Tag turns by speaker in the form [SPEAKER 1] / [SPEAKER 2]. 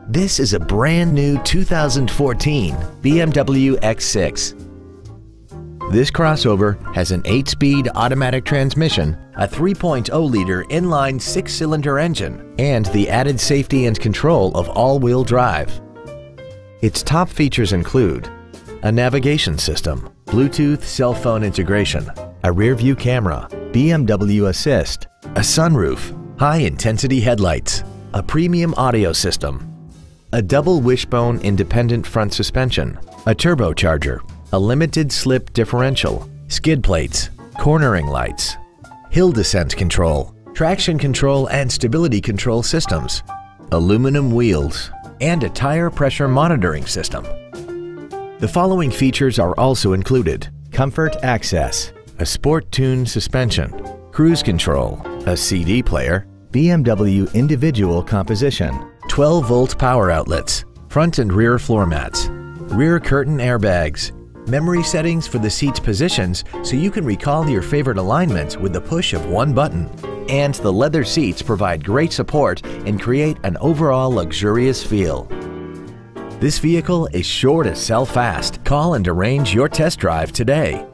[SPEAKER 1] This is a brand new 2014 BMW X6. This crossover has an 8-speed automatic transmission, a 3.0-liter inline 6-cylinder engine, and the added safety and control of all-wheel drive. Its top features include a navigation system, Bluetooth cell phone integration, a rear-view camera, BMW Assist, a sunroof, high-intensity headlights, a premium audio system, a double wishbone independent front suspension, a turbocharger, a limited slip differential, skid plates, cornering lights, hill descent control, traction control and stability control systems, aluminum wheels, and a tire pressure monitoring system. The following features are also included: comfort access, a sport tune suspension, cruise control, a CD player, BMW individual composition, 12-volt power outlets, front and rear floor mats, rear curtain airbags, memory settings for the seat's positions so you can recall your favorite alignments with the push of one button, and the leather seats provide great support and create an overall luxurious feel. This vehicle is sure to sell fast. Call and arrange your test drive today.